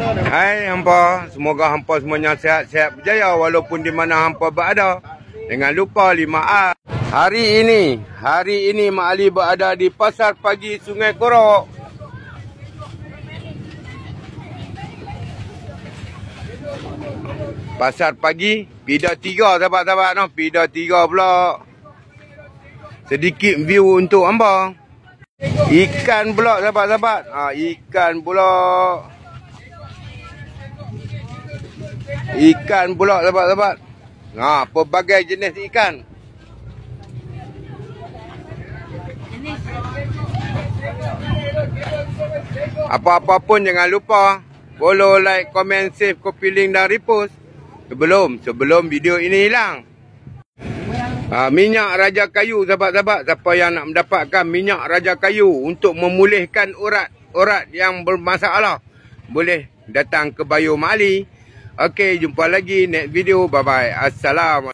Hai hampa, semoga hampa semuanya sihat-sihat berjaya walaupun di mana hampa berada. Jangan lupa 5R. Hari ini Mak Ali berada di Pasar Pagi Sungai Korok. Pasar Pagi, Pida 3 sahabat-sahabat no, Pida 3 pula. Sedikit view untuk hampa. Ikan pula sahabat-sahabat. Ikan pula. Ikan pula sahabat-sahabat. Pelbagai jenis ikan. Apa-apa pun jangan lupa follow, like, komen, save, copy link dan repost sebelum video ini hilang. Minyak raja kayu sahabat-sahabat. Siapa yang nak mendapatkan minyak raja kayu untuk memulihkan urat yang bermasalah, boleh datang ke bio Mak Ali. Okey, jumpa lagi next video. Bye bye. Assalamualaikum.